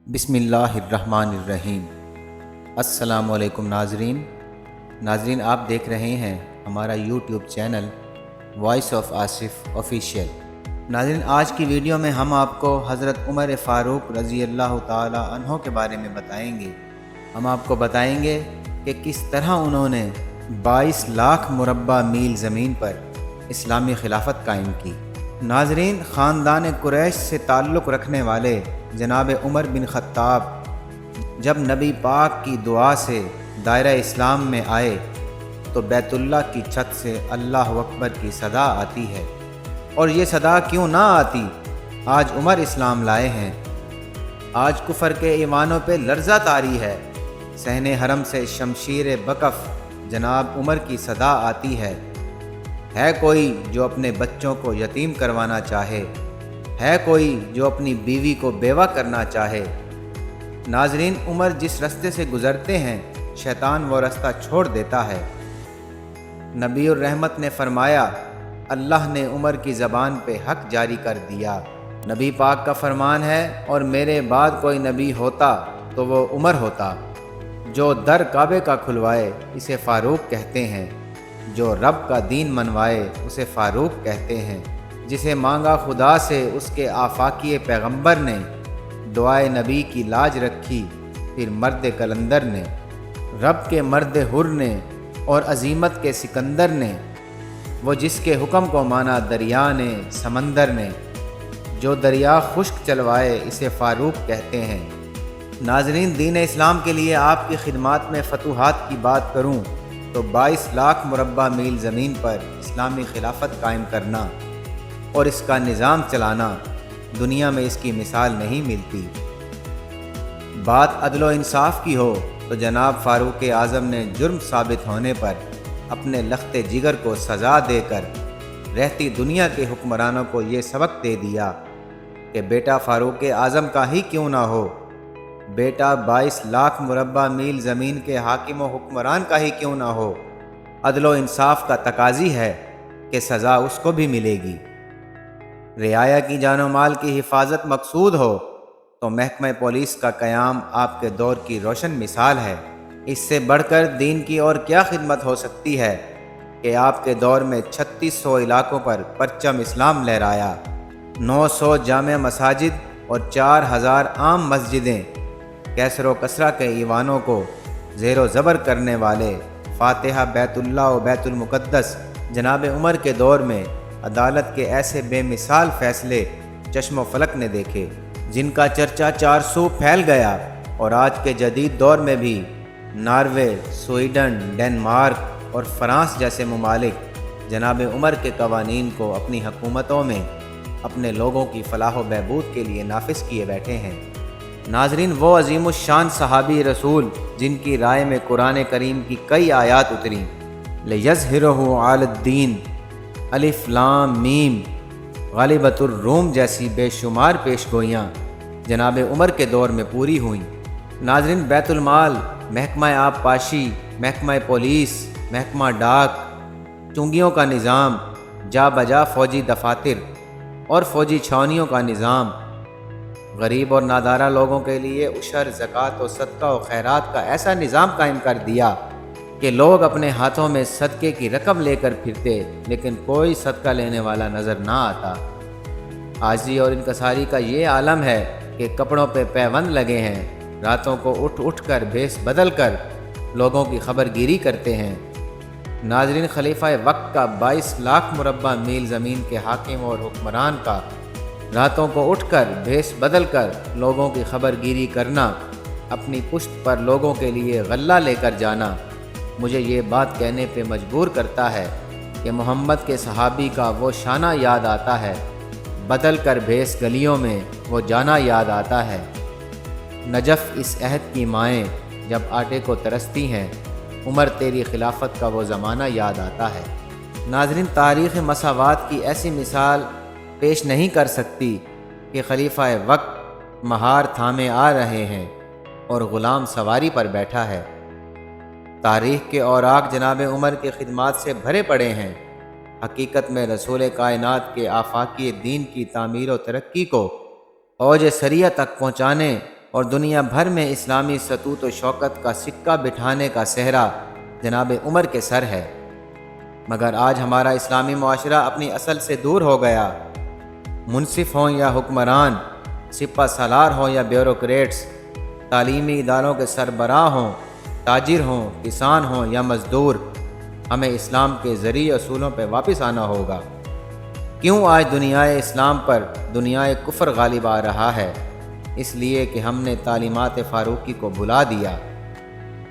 بسم اللہ الرحمن الرحیم۔ السلام علیکم ناظرین آپ دیکھ رہے ہیں ہمارا YouTube channel Voice of Asif Official. ناظرین آج کی ویڈیو میں ہم آپ کو حضرت عمر فاروق رضی اللہ تعالی عنہ کے بارے میں بتائیں گے۔ ہم آپ کو بتائیں گے کہ کس طرح انہوں نے 22 لاکھ مربع میل زمین پر اسلامی خلافت قائم کی۔ ناظرین خاندان قریش سے تعلق رکھنے والے جناب عمر بن خطاب جب نبی پاک کی دعا سے دائرہ اسلام میں آئے تو بیت اللہ کی چھت سے اللہ اکبر کی صدا آتی ہے، اور یہ صدا کیوں نہ آتی؟ آج عمر اسلام لائے ہیں، آج کفر کے ایوانوں پہ لرزہ طاری ہے، صحن حرم سے شمشیر بکف جناب عمر کی صدا آتی ہے کوئی جو اپنے بچوں کو یتیم کروانا چاہے؟ ہے کوئی جو اپنی بیوی کو بیوہ کرنا چاہے؟ ناظرین عمر جس رستے سے گزرتے ہیں شیطان وہ رستہ چھوڑ دیتا ہے۔ نبی الرحمت نے فرمایا اللہ نے عمر کی زبان پہ حق جاری کر دیا۔ نبی پاک کا فرمان ہے اور میرے بعد کوئی نبی ہوتا تو وہ عمر ہوتا۔ جو در کعبے کا کھلوائے اسے فاروق کہتے ہیں، جو رب کا دین منوائے اسے فاروق کہتے ہیں۔ جسے مانگا خدا سے اس کے آفاقی پیغمبر نے، دعائے نبی کی لاج رکھی پھر مرد کلندر نے۔ رب کے مرد حر نے اور عظیمت کے سکندر نے، وہ جس کے حکم کو مانا دریا نے سمندر نے۔ جو دریا خشک چلوائے اسے فاروق کہتے ہیں۔ ناظرین دین اسلام کے لیے آپ کی خدمات میں فتوحات کی بات کروں تو 22 لاکھ مربع میل زمین پر اسلامی خلافت قائم کرنا اور اس کا نظام چلانا دنیا میں اس کی مثال نہیں ملتی۔ بات عدل و انصاف کی ہو تو جناب فاروق اعظم نے جرم ثابت ہونے پر اپنے لخت جگر کو سزا دے کر رہتی دنیا کے حکمرانوں کو یہ سبق دے دیا کہ بیٹا فاروق اعظم کا ہی کیوں نہ ہو، بیٹا 22 لاکھ مربع میل زمین کے حاکم و حکمران کا ہی کیوں نہ ہو، عدل و انصاف کا تقاضی ہے کہ سزا اس کو بھی ملے گی۔ رعایا کی جان و مال کی حفاظت مقصود ہو تو محکمہ پولیس کا قیام آپ کے دور کی روشن مثال ہے۔ اس سے بڑھ کر دین کی اور کیا خدمت ہو سکتی ہے کہ آپ کے دور میں 3600 علاقوں پر پرچم اسلام لہرایا، 900 جامع مساجد اور 4000 عام مسجدیں، کیسر و کسرا کے ایوانوں کو زیر و زبر کرنے والے فاتحہ بیت اللہ و بیت المقدس جناب عمر کے دور میں عدالت کے ایسے بے مثال فیصلے چشم و فلک نے دیکھے جن کا چرچا 400 پھیل گیا، اور آج کے جدید دور میں بھی ناروے، سویڈن، ڈنمارک اور فرانس جیسے ممالک جناب عمر کے قوانین کو اپنی حکومتوں میں اپنے لوگوں کی فلاح و بہبود کے لیے نافذ کیے بیٹھے ہیں۔ ناظرین وہ عظیم الشان صحابی رسول جن کی رائے میں قرآن کریم کی کئی آیات اتریں، لِیَظْہِرَهُ عَلَى الدِّینِ، الف لام میم، غالبۃ الروم جیسی بے شمار پیش گوئیاں جناب عمر کے دور میں پوری ہوئیں۔ ناظرین بیت المال، محکمہ آب پاشی، محکمہ پولیس، محکمہ ڈاک، چنگیوں کا نظام، جا بجا فوجی دفاتر اور فوجی چھاونیوں کا نظام، غریب اور نادارہ لوگوں کے لیے عشر، زکوٰۃ و صدقہ و خیرات کا ایسا نظام قائم کر دیا کہ لوگ اپنے ہاتھوں میں صدقے کی رقم لے کر پھرتے لیکن کوئی صدقہ لینے والا نظر نہ آتا۔ عاجزی اور انکساری کا یہ عالم ہے کہ کپڑوں پہ پیوند لگے ہیں، راتوں کو اٹھ اٹھ کر بھیس بدل کر لوگوں کی خبر گیری کرتے ہیں۔ ناظرین خلیفہ وقت کا 22 لاکھ مربع میل زمین کے حاکم اور حکمران کا راتوں کو اٹھ کر بھیس بدل کر لوگوں کی خبر گیری کرنا، اپنی پشت پر لوگوں کے لیے غلہ لے کر جانا مجھے یہ بات کہنے پہ مجبور کرتا ہے کہ محمد کے صحابی کا وہ شانہ یاد آتا ہے، بدل کر بھیس گلیوں میں وہ جانا یاد آتا ہے۔ نجف اس عہد کی مائیں جب آٹے کو ترستی ہیں، عمر تیری خلافت کا وہ زمانہ یاد آتا ہے۔ ناظرین تاریخ مساوات کی ایسی مثال پیش نہیں کر سکتی کہ خلیفہ وقت مہار تھامے آ رہے ہیں اور غلام سواری پر بیٹھا ہے۔ تاریخ کے اوراق جناب عمر کی خدمات سے بھرے پڑے ہیں۔ حقیقت میں رسول کائنات کے آفاقی دین کی تعمیر و ترقی کو اوج سریہ تک پہنچانے اور دنیا بھر میں اسلامی ستوت و شوکت کا سکہ بٹھانے کا صحرا جناب عمر کے سر ہے، مگر آج ہمارا اسلامی معاشرہ اپنی اصل سے دور ہو گیا۔ منصف ہوں یا حکمران، سپہ سالار ہوں یا بیوروکریٹس، تعلیمی اداروں کے سربراہ ہوں، تاجر ہوں، کسان ہوں یا مزدور، ہمیں اسلام کے ذریعے اصولوں پہ واپس آنا ہوگا۔ کیوں آج دنیائے اسلام پر دنیائے کفر غالب آ رہا ہے؟ اس لیے کہ ہم نے تعلیمات فاروقی کو بھلا دیا۔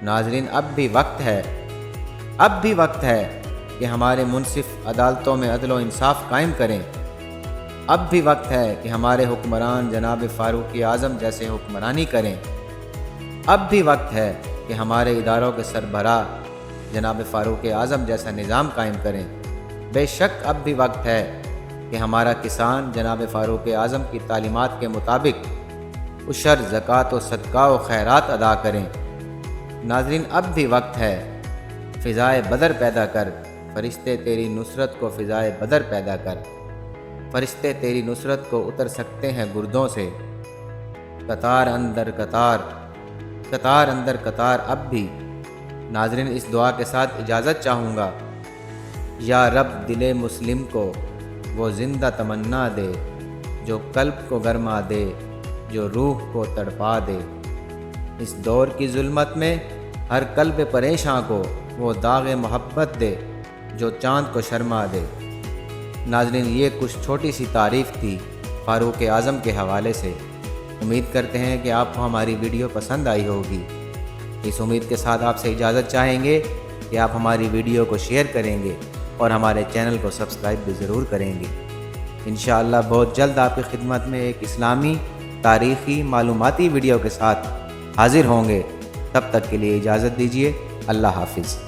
ناظرین، اب بھی وقت ہے کہ ہمارے منصف عدالتوں میں عدل و انصاف قائم کریں۔ اب بھی وقت ہے کہ ہمارے حکمران جناب فاروق اعظم جیسے حکمرانی کریں۔ اب بھی وقت ہے کہ ہمارے اداروں کے سربراہ جناب فاروق اعظم جیسا نظام قائم کریں۔ بے شک اب بھی وقت ہے کہ ہمارا کسان جناب فاروق اعظم کی تعلیمات کے مطابق عشر، زکوٰۃ و صدقہ و خیرات ادا کریں۔ ناظرین، اب بھی وقت ہے، فضائے بدر پیدا کر، فرشتے تیری نصرت کو فضائے بدر پیدا کر۔ فرشتے تیری نصرت کو اتر سکتے ہیں گردوں سے، قطار اندر قطار اب بھی۔ ناظرین، اس دعا کے ساتھ اجازت چاہوں گا۔ یا رب، دل مسلم کو وہ زندہ تمنا دے، جو قلب کو گرما دے، جو روح کو تڑپا دے۔ اس دور کی ظلمت میں ہر قلب پریشاں کو وہ داغ محبت دے، جو چاند کو شرما دے۔ ناظرین، یہ کچھ چھوٹی سی تعریف تھی فاروق اعظم کے حوالے سے۔ امید کرتے ہیں کہ آپ کو ہماری ویڈیو پسند آئی ہوگی۔ اس امید کے ساتھ آپ سے اجازت چاہیں گے کہ آپ ہماری ویڈیو کو شیئر کریں گے اور ہمارے چینل کو سبسکرائب بھی ضرور کریں گے۔ انشاءاللہ بہت جلد آپ کی خدمت میں ایک اسلامی، تاریخی، معلوماتی ویڈیو کے ساتھ حاضر ہوں گے۔ تب تک کے لیے اجازت دیجیے۔ اللہ حافظ۔